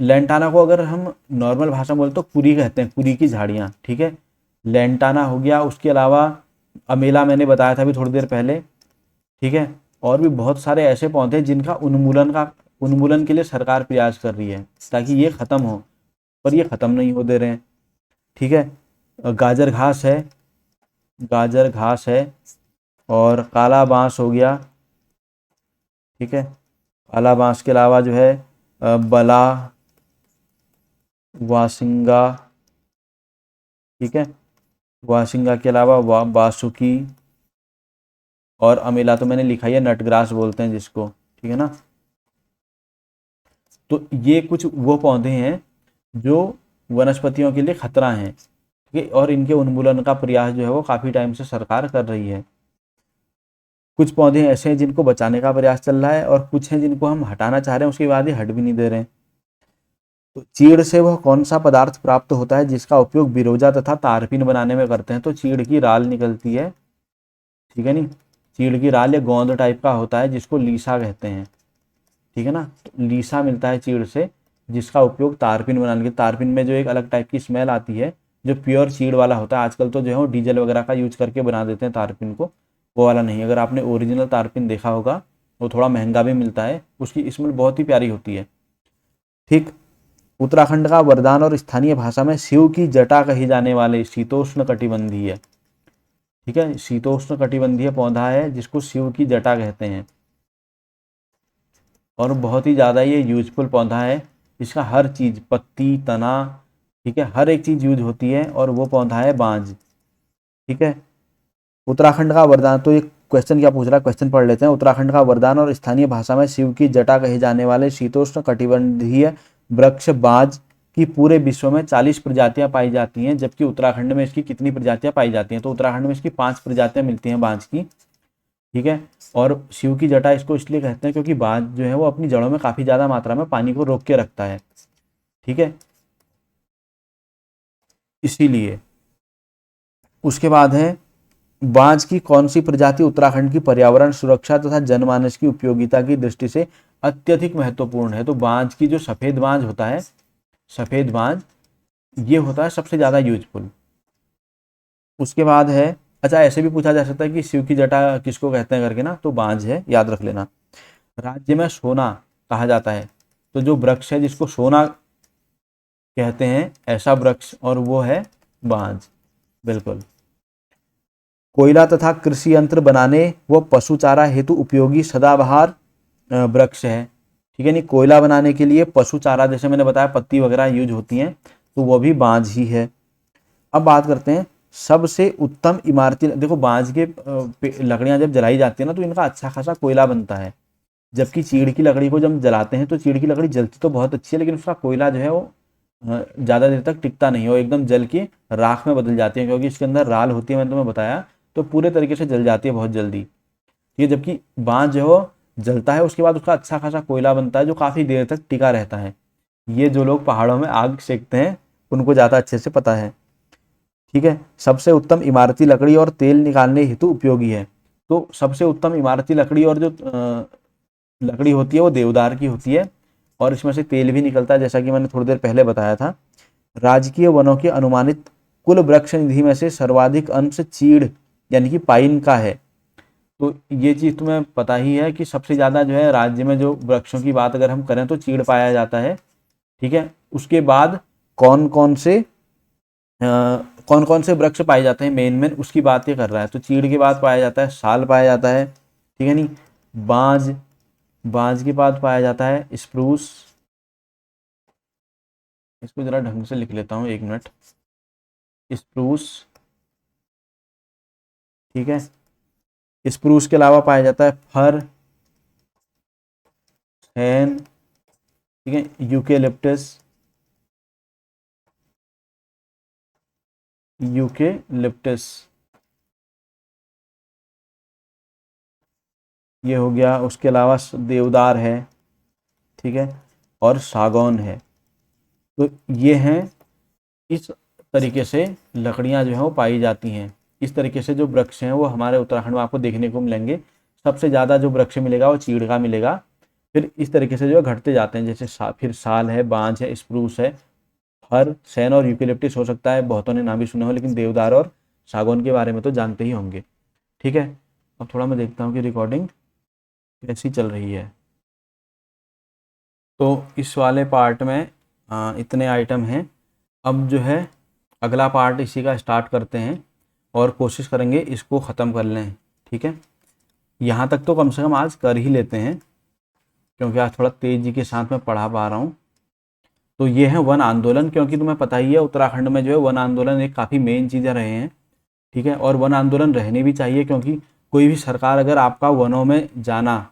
S1: लेंटाना को अगर हम नॉर्मल भाषा में बोले तो कुरी कहते हैं, कुरी की झाड़ियाँ, ठीक है। लेंटाना हो गया, उसके अलावा अमेला मैंने बताया था अभी थोड़ी देर पहले, ठीक है। और भी बहुत सारे ऐसे पौधे जिनका उन्मूलन के लिए सरकार प्रयास कर रही है ताकि ये ख़त्म हो, पर ये ख़त्म नहीं हो दे रहे हैं, ठीक है। गाजर घास है, गाजर घास है, और काला बांस हो गया, ठीक है। काला बांस के अलावा जो है बला, वासिंगा, ठीक है, वासिंगा के अलावा बासुकी, और अमीला तो मैंने लिखा ही है, नटग्रास बोलते हैं जिसको, ठीक है ना। तो ये कुछ वो पौधे हैं जो वनस्पतियों के लिए खतरा हैं, ठीक है, और इनके उन्मूलन का प्रयास जो है वो काफ़ी टाइम से सरकार कर रही है। कुछ पौधे ऐसे हैं जिनको बचाने का प्रयास चल रहा है, और कुछ हैं जिनको हम हटाना चाह रहे हैं, उसके बाद ही हट भी नहीं दे रहे हैं। तो चीड़ से वह कौन सा पदार्थ प्राप्त होता है जिसका उपयोग बिरोजा तथा तारपीन बनाने में करते हैं? तो चीड़ की राल निकलती है, ठीक है नहीं। चीड़ की राल या गोंद टाइप का होता है जिसको लीसा कहते हैं, ठीक है ना। तो लीसा मिलता है चीड़ से जिसका उपयोग तारपीन बनाने के, तारपीन में जो एक अलग टाइप की स्मेल आती है जो प्योर चीड़ वाला होता है, आजकल तो जो है वो डीजल वगैरह का यूज करके बना देते हैं तारपीन को, वो वाला नहीं। अगर आपने ओरिजिनल तारपीन देखा होगा वो थोड़ा महंगा भी मिलता है, उसकी स्मेल बहुत ही प्यारी होती है, ठीक। उत्तराखंड का वरदान और स्थानीय भाषा में शिव की जटा कही जाने वाले शीतोष्ण कटिबंधीय, ठीक है, शीतोष्ण कटिबंधीय पौधा है जिसको शिव की जटा कहते हैं, और बहुत ही ज़्यादा ये यूजफुल पौधा है। इसका हर चीज़, पत्ती, तना, ठीक है, हर एक चीज़ यूज होती है और वो पौधा है बांज। ठीक है, उत्तराखंड का वरदान, तो ये क्वेश्चन क्या पूछ रहा है, क्वेश्चन पढ़ लेते हैं। उत्तराखंड का वरदान और स्थानीय भाषा में शिव की जटा कहे जाने वाले शीतोष्ण कटिबंधीय वृक्ष बांज की पूरे विश्व में 40 प्रजातियां पाई जाती हैं, जबकि उत्तराखंड में इसकी कितनी प्रजातियां पाई जाती हैं? तो उत्तराखंड में इसकी 5 प्रजातियां मिलती हैं बांज की। ठीक है, और शिव की जटा इसको इसलिए कहते हैं क्योंकि बांज जो है वो अपनी जड़ों में काफी ज्यादा मात्रा में पानी को रोक के रखता है। ठीक है, इसीलिए। उसके बाद है, बांज की कौन सी प्रजाति उत्तराखंड की पर्यावरण सुरक्षा तथा जनमानस की उपयोगिता की दृष्टि से अत्यधिक महत्वपूर्ण है? तो बांज की जो सफेद बांज होता है, सफेद बांज, ये होता है सबसे ज्यादा यूजफुल। उसके बाद है, अच्छा ऐसे भी पूछा जा सकता है कि शिव की जटा किसको कहते हैं करके ना, तो बांज है, याद रख लेना। राज्य में सोना कहा जाता है, तो जो वृक्ष है जिसको सोना कहते हैं ऐसा वृक्ष, और वो है बांज, बिल्कुल। कोयला तथा कृषि यंत्र बनाने व पशु चारा हेतु उपयोगी सदाबहार वृक्ष है। ठीक है, नहीं, कोयला बनाने के लिए पशु चारा, जैसे मैंने बताया पत्ती वगैरह यूज होती हैं, तो वो भी बांज ही है। अब बात करते हैं सबसे उत्तम इमारती, देखो बांज के लकड़ियां जब जलाई जाती है ना, तो इनका अच्छा खासा कोयला बनता है। जबकि चीड़ की लकड़ी को जब जलाते हैं तो चीड़ की लकड़ी जलती तो बहुत अच्छी है, लेकिन उसका कोयला जो है वो ज़्यादा देर तक टिकता नहीं है, वो एकदम जल के राख में बदल जाती है, क्योंकि इसके अंदर राल होती है, मैंने तुम्हें बताया, तो पूरे तरीके से जल जाती है बहुत जल्दी। ये जबकि बांज जो है वो जलता है, उसके बाद उसका अच्छा खासा कोयला बनता है जो काफ़ी देर तक टिका रहता है। ये जो लोग पहाड़ों में आग सेकते हैं उनको ज़्यादा अच्छे से पता है। ठीक है, सबसे उत्तम इमारती लकड़ी और तेल निकालने हेतु उपयोगी है। तो सबसे उत्तम इमारती लकड़ी और जो लकड़ी होती है वो देवदार की होती है, और इसमें से तेल भी निकलता है, जैसा कि मैंने थोड़ी देर पहले बताया था। राजकीय वनों की अनुमानित कुल वृक्ष निधि में से सर्वाधिक अंश चीड़ यानी कि पाइन का है। तो ये चीज़ तुम्हें पता ही है कि सबसे ज़्यादा जो है राज्य में जो वृक्षों की बात अगर हम करें तो चीड़ पाया जाता है। ठीक है, उसके बाद कौन कौन से वृक्ष पाए जाते हैं, मेन मेन उसकी बात ये कर रहा है। तो चीड़ के बाद पाया जाता है साल पाया जाता है, ठीक है नहीं, बांज, बांज के बाद पाया जाता है स्प्रूस, इसको जरा ढंग से लिख लेता हूँ, एक मिनट, स्प्रूस। ठीक है, स्प्रूस के अलावा पाया जाता है फर, सैन, ठीक है, यूकेलिप्टस, यूकेलिप्टस ये हो गया। उसके अलावा देवदार है, ठीक है, और सागौन है। तो ये हैं, इस तरीके से लकड़ियां जो है वो पाई जाती हैं। इस तरीके से जो वृक्ष हैं वो हमारे उत्तराखंड में आपको देखने को मिलेंगे। सबसे ज़्यादा जो वृक्ष मिलेगा वो चीड़ का मिलेगा, फिर इस तरीके से जो है घटते जाते हैं, जैसे फिर साल है, बांज है, स्प्रूस है, फर, सैन और यूकेलिप्टिस हो सकता है बहुतों ने नाम भी सुने हो, लेकिन देवदार और सागौन के बारे में तो जानते ही होंगे। ठीक है, अब थोड़ा मैं देखता हूँ कि रिकॉर्डिंग कैसी चल रही है। तो इस वाले पार्ट में इतने आइटम हैं। अब जो है अगला पार्ट इसी का स्टार्ट करते हैं और कोशिश करेंगे इसको ख़त्म कर लें। ठीक है, यहाँ तक तो कम से कम आज कर ही लेते हैं, क्योंकि आज थोड़ा तेज़ी के साथ में पढ़ा पा रहा हूँ। तो ये है वन आंदोलन, क्योंकि तुम्हें पता ही है उत्तराखंड में जो है वन आंदोलन एक काफ़ी मेन चीज़ें रहे हैं। ठीक है, और वन आंदोलन रहने भी चाहिए, क्योंकि कोई भी सरकार अगर आपका वनों में जाना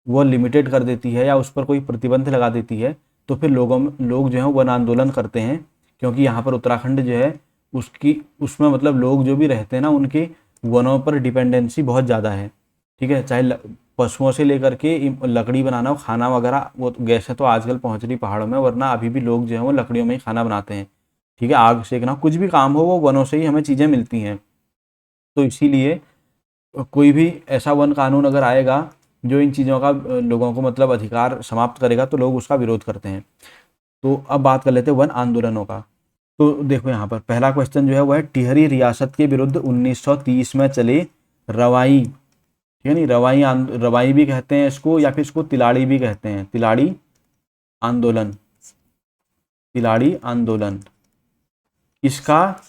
S1: वो लिमिटेड कर देती है या उस पर कोई प्रतिबंध लगा देती है, तो फिर लोग जो है वन आंदोलन करते हैं। क्योंकि यहाँ पर उत्तराखंड जो है उसमें मतलब लोग जो भी रहते हैं ना, उनके वनों पर डिपेंडेंसी बहुत ज़्यादा है। ठीक है, चाहे पशुओं से लेकर के लकड़ी बनाना हो, खाना वगैरह, वो गैसें तो आजकल पहुँच रही पहाड़ों में, वरना अभी भी लोग जो है वो लकड़ियों में ही खाना बनाते हैं। ठीक है, आग सेकना, कुछ भी काम हो वो वनों से ही हमें चीज़ें मिलती हैं। तो इसीलिए कोई भी ऐसा वन कानून अगर आएगा जो इन चीज़ों का लोगों को मतलब अधिकार समाप्त करेगा, तो लोग उसका विरोध करते हैं। तो अब बात कर लेते हैं वन आंदोलनों का। तो देखो यहाँ पर पहला क्वेश्चन जो है वो है, टिहरी रियासत के विरुद्ध 1930 में चले रवाई, ठीक है नहीं, रवाई भी कहते हैं इसको, या फिर इसको तिलाड़ी भी कहते हैं, तिलाड़ी आंदोलन, तिलाड़ी आंदोलन। इसका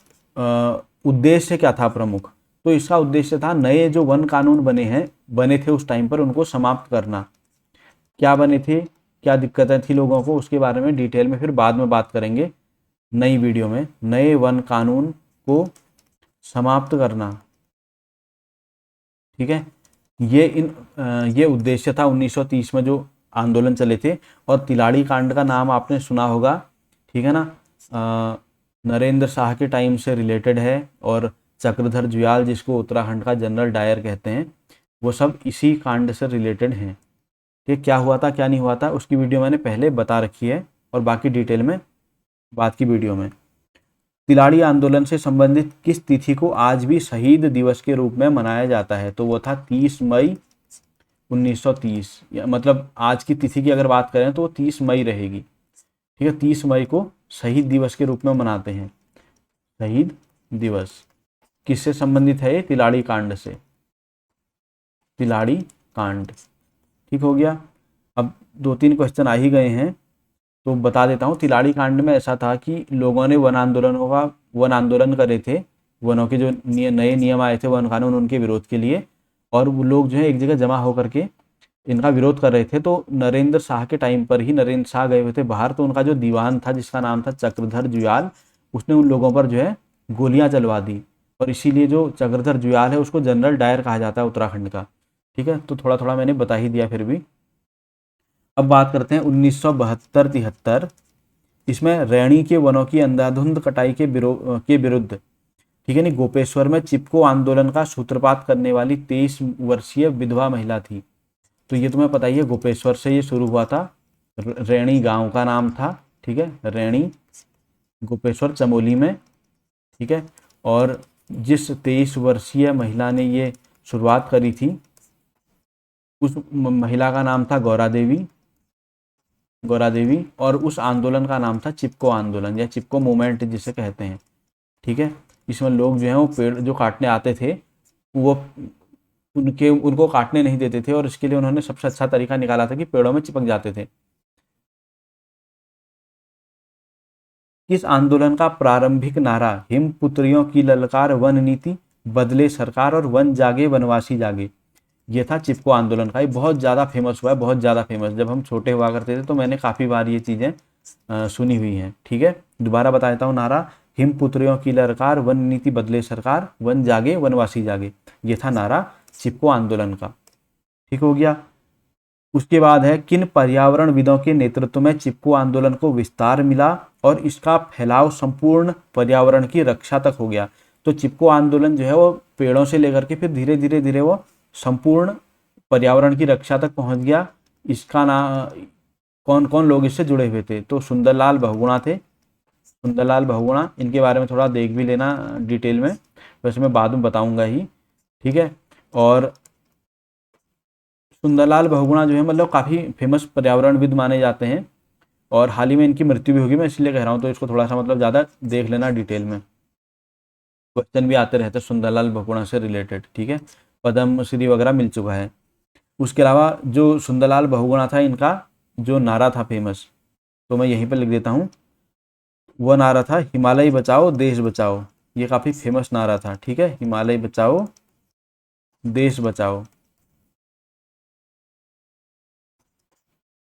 S1: उद्देश्य क्या था प्रमुख? तो इसका उद्देश्य था नए जो वन कानून बने थे उस टाइम पर, उनको समाप्त करना। क्या बने थे, क्या दिक्कतें थी लोगों को, उसके बारे में डिटेल में फिर बाद में बात करेंगे। नई वीडियो में नए वन कानून को समाप्त करना। ठीक है, ये उद्देश्य था 1930 में जो आंदोलन चले थे। और तिलाड़ी कांड का नाम आपने सुना होगा, ठीक है ना, नरेंद्र शाह के टाइम से रिलेटेड है। और चक्रधर जुयाल, जिसको उत्तराखंड का जनरल डायर कहते हैं, वो सब इसी कांड से रिलेटेड हैं। ठीक, क्या हुआ था क्या नहीं हुआ था उसकी वीडियो मैंने पहले बता रखी है, और बाकी डिटेल में बाद की वीडियो में। तिलाड़ी आंदोलन से संबंधित किस तिथि को आज भी शहीद दिवस के रूप में मनाया जाता है? तो वो था 30 मई 1930। मतलब आज की तिथि की अगर बात करें तो वो 30 मई रहेगी। ठीक है, 30 मई को शहीद दिवस के रूप में मनाते हैं। शहीद दिवस किससे संबंधित है? ये तिलाड़ी कांड से, तिलाड़ी कांड। ठीक हो गया। अब 2-3 क्वेश्चन आ ही गए हैं तो बता देता हूँ। तिलाड़ी कांड में ऐसा था कि लोगों ने वन आंदोलन करे थे। वनों के जो नए नियम आए थे, वन कानून, उनके विरोध के लिए। और वो लोग जो है एक जगह जमा होकर के इनका विरोध कर रहे थे। तो नरेंद्र शाह के टाइम पर ही नरेंद्र शाह गए हुए थे बाहर, तो उनका जो दीवान था जिसका नाम था चक्रधर जुयाल, उसने उन लोगों पर जो है गोलियां चलवा दी। और इसीलिए जो चक्रधर जुयाल है उसको जनरल डायर कहा जाता है उत्तराखंड का। ठीक है, तो थोड़ा थोड़ा मैंने बता ही दिया फिर भी। अब बात करते हैं 1972-73। इसमें रैणी के वनों की अंधाधुंध कटाई के विरुद्ध, ठीक है नहीं, गोपेश्वर में चिपको आंदोलन का सूत्रपात करने वाली 23 वर्षीय विधवा महिला थी। तो ये तुम्हें पता ही है, गोपेश्वर से ये शुरू हुआ था। रैणी गांव का नाम था। ठीक है, रैणी, गोपेश्वर, चमोली में। ठीक है, और जिस 23 वर्षीय महिला ने ये शुरुआत करी थी उस महिला का नाम था गौरा देवी। गौरा देवी। और उस आंदोलन का नाम था चिपको आंदोलन, या चिपको मूवमेंट जिसे कहते हैं। ठीक है, इसमें लोग जो हैं वो पेड़ जो काटने आते थे वो उनको काटने नहीं देते थे, और इसके लिए उन्होंने सबसे अच्छा तरीका निकाला था कि पेड़ों में चिपक जाते थे। इस आंदोलन का प्रारंभिक नारा हिम पुत्रियों की ललकार, वन नीति बदले सरकार, और वन जागे वनवासी जागे, ये था चिपको आंदोलन का। ये बहुत ज़्यादा फेमस हुआ है, बहुत ज़्यादा फेमस। जब हम छोटे हुआ करते थे तो मैंने काफ़ी बार ये चीज़ें सुनी हुई हैं। ठीक है, दोबारा बता देता हूँ नारा, हिम पुत्रियों की ललकार, वन नीति बदले सरकार, वन जागे वनवासी जागे, ये था नारा चिपको आंदोलन का। ठीक हो गया। उसके बाद है, किन पर्यावरणविदों के नेतृत्व में चिपको आंदोलन को विस्तार मिला और इसका फैलाव संपूर्ण पर्यावरण की रक्षा तक हो गया? तो चिपको आंदोलन जो है वो पेड़ों से लेकर के फिर धीरे धीरे धीरे वो संपूर्ण पर्यावरण की रक्षा तक पहुंच गया। इसका ना कौन कौन लोग इससे जुड़े हुए थे? तो सुंदरलाल बहुगुणा थे। सुंदरलाल बहुगुणा, इनके बारे में थोड़ा देख भी लेना डिटेल में, वैसे मैं बाद में बताऊंगा ही। ठीक है, और सुंदरलाल बहुगुणा जो है मतलब काफ़ी फेमस पर्यावरणविद माने जाते हैं, और हाल ही में इनकी मृत्यु भी होगी, मैं इसलिए कह रहा हूँ। तो इसको थोड़ा सा मतलब ज़्यादा देख लेना डिटेल में, क्वेश्चन भी आते रहते हैं सुंदरलाल बहुगुणा से रिलेटेड। ठीक है, पद्मश्री वगैरह मिल चुका है। उसके अलावा जो सुंदरलाल बहुगुणा था, इनका जो नारा था फेमस, तो मैं यहीं पर लिख देता हूँ। वो नारा था, हिमालय बचाओ देश बचाओ। ये काफ़ी फेमस नारा था। ठीक है, हिमालय बचाओ देश बचाओ,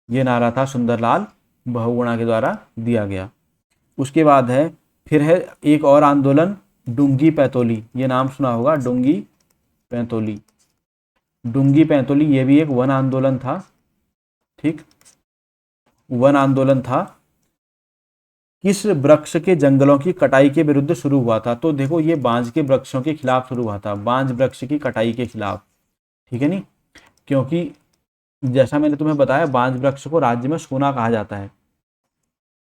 S1: ये नारा था सुंदरलाल बहुगुणा के द्वारा दिया गया। उसके बाद है, फिर है एक और आंदोलन, डुंगी पैंतोली। ये नाम सुना होगा, डुंगी पैंतोली। डुंगी पैंतोली ये भी एक वन आंदोलन था। ठीक, वन आंदोलन था। किस वृक्ष के जंगलों की कटाई के विरुद्ध शुरू हुआ था? तो देखो, ये बांज के वृक्षों के खिलाफ शुरू हुआ था, बांज वृक्ष की कटाई के खिलाफ। ठीक है नहीं, क्योंकि जैसा मैंने तुम्हें बताया, बांज वृक्ष को राज्य में सोना कहा जाता है।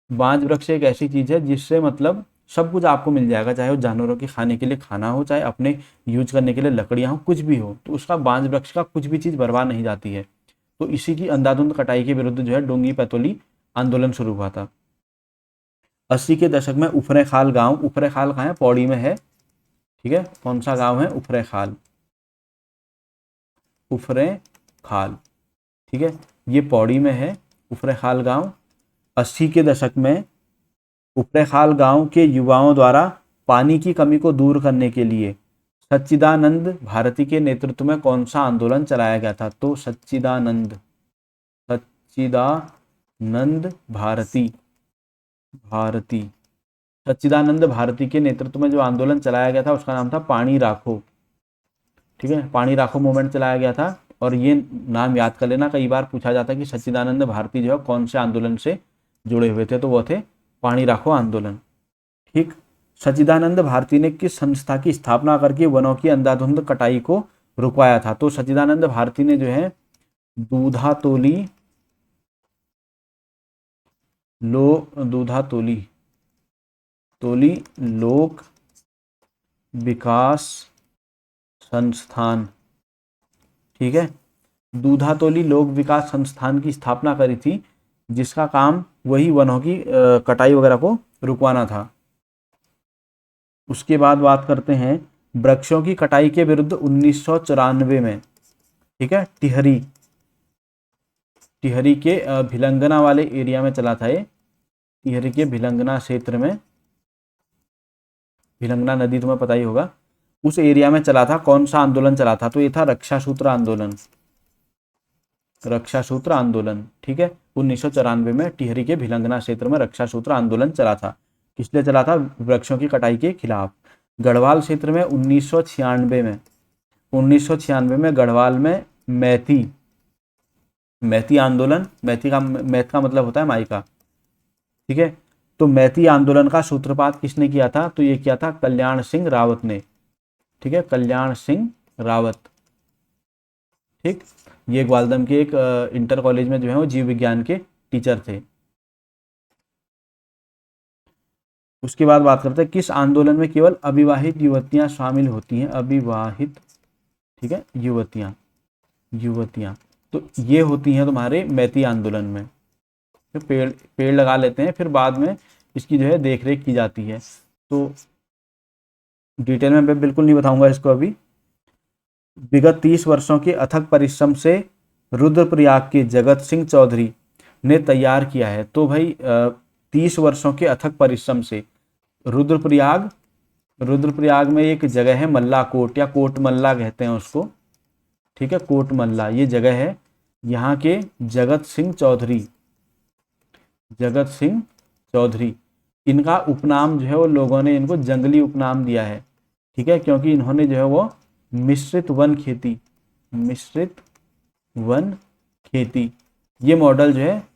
S1: बांज वृक्ष एक ऐसी चीज है जिससे मतलब सब कुछ आपको मिल जाएगा, चाहे वो जानवरों के खाने के लिए खाना हो, चाहे अपने यूज करने के लिए लकड़ियां हो, कुछ भी हो, तो उसका बांज वृक्ष का कुछ भी चीज बर्बाद नहीं जाती है। तो इसी की अंधाधुंध कटाई के विरुद्ध जो है डोंगी पैथोली आंदोलन शुरू हुआ था। 80 के दशक में उफरे खाल गांव, उफरे खाल कहाँ है? पौड़ी में है। ठीक है, कौन सा गांव है? उफरे खाल, उफरे खाल। ठीक है, ये पौड़ी में है उफरे खाल गांव। 80 के दशक में उपरेखाल गांव के युवाओं द्वारा पानी की कमी को दूर करने के लिए सच्चिदानंद भारती के नेतृत्व में कौन सा आंदोलन चलाया गया था? तो सच्चिदानंद भारती, भारती। सच्चिदानंद भारती के नेतृत्व में जो आंदोलन चलाया गया था उसका नाम था पानी राखो। ठीक है, पानी राखो मूवमेंट चलाया गया था। और ये नाम याद कर लेना, कई बार पूछा जाता है कि सच्चिदानंद भारती जो है कौन से आंदोलन से जुड़े हुए थे, तो वो थे पानी राखो आंदोलन। ठीक, सच्चिदानंद भारती ने किस संस्था की स्थापना करके वनों की अंधाधुंध कटाई को रुकवाया था? तो सच्चिदानंद भारती ने जो है दूधातोली लोक विकास संस्थान, ठीक है, दूधातोली लोक विकास संस्थान की स्थापना करी थी, जिसका काम वही वनों की कटाई वगैरह को रुकवाना था। उसके बाद बात करते हैं वृक्षों की कटाई के विरुद्ध 1994 में, ठीक है, टिहरी के भिलंगना वाले एरिया में चला था ये। टिहरी के भिलंगना क्षेत्र में, भिलंगना नदी तुम्हें पता ही होगा, उस एरिया में चला था। कौन सा आंदोलन चला था? तो ये था रक्षा सूत्र आंदोलन। रक्षा सूत्र आंदोलन, ठीक है, 1994 में टिहरी के भिलंगना क्षेत्र में रक्षा सूत्र आंदोलन चला था। किस लिए चला था? वृक्षों की कटाई के खिलाफ। गढ़वाल क्षेत्र में 1996 में गढ़वाल में मैती आंदोलन, मैथ का मतलब होता है माई का, ठीक है, तो मैती आंदोलन का सूत्रपात किसने किया था? तो ये किया था कल्याण सिंह रावत ने, ठीक है, कल्याण सिंह रावत। ठीक, ये ग्वालदम के एक इंटर कॉलेज में जो है वो जीव विज्ञान के टीचर थे। उसके बाद बात करते हैं किस आंदोलन में केवल अविवाहित युवतियां शामिल होती हैं? अविवाहित, ठीक है, युवतियां, तो ये होती हैं तुम्हारे मैती आंदोलन में। तो पेड़ लगा लेते हैं, फिर बाद में इसकी जो है देख रेख की जाती है। तो डिटेल में मैं बिल्कुल नहीं बताऊंगा इसको अभी। विगत 30 वर्षों के अथक परिश्रम से रुद्रप्रयाग के जगत सिंह चौधरी ने तैयार किया है। तो भाई 30 वर्षों के अथक परिश्रम से रुद्रप्रयाग में एक जगह है मल्ला कोट, या कोट मल्ला कहते हैं उसको, ठीक है, कोट मल्ला ये जगह है। यहाँ के जगत सिंह चौधरी, इनका उपनाम जो है वो लोगों ने इनको जंगली उपनाम दिया है, ठीक है, क्योंकि इन्होंने जो है वो मिश्रित वन खेती ये मॉडल जो है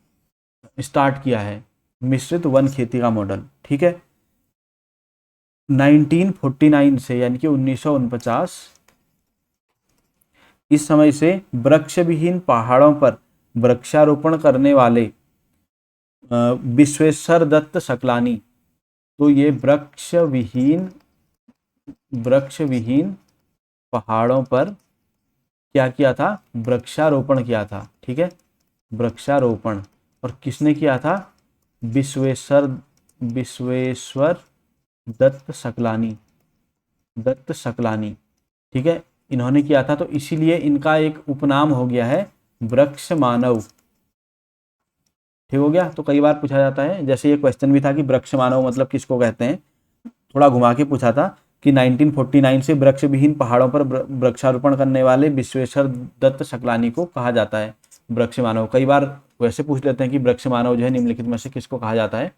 S1: स्टार्ट किया है, मिश्रित वन खेती का मॉडल, ठीक है। 1949 से यानी कि 1949 इस समय से वृक्ष विहीन पहाड़ों पर वृक्षारोपण करने वाले विश्वेश्वर दत्त सकलानी, तो ये वृक्ष विहीन पहाड़ों पर क्या किया था? वृक्षारोपण किया था, ठीक है, वृक्षारोपण। और किसने किया था? विश्वेश्वर दत्त सकलानी, ठीक है, इन्होंने किया था। तो इसीलिए इनका एक उपनाम हो गया है वृक्ष मानव, ठीक हो गया। तो कई बार पूछा जाता है, जैसे ये क्वेश्चन भी था कि वृक्ष मानव मतलब किसको कहते हैं, थोड़ा घुमा के पूछा था कि 1949 से वृक्ष विहीन पहाड़ों पर वृक्षारोपण करने वाले विश्वेश्वर दत्त सकलानी को कहा जाता है वृक्ष मानव। कई बार वैसे पूछ लेते हैं कि वृक्ष मानव जो है निम्नलिखित में से किसको कहा जाता है?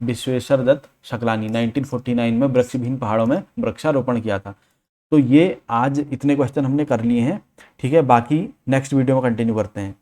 S1: विश्वेश्वर दत्त सकलानी 1949 में वृक्ष विहीन पहाड़ों में वृक्षारोपण किया था। तो ये आज इतने क्वेश्चन हमने कर लिए हैं, ठीक है, बाकी नेक्स्ट वीडियो में कंटिन्यू करते हैं।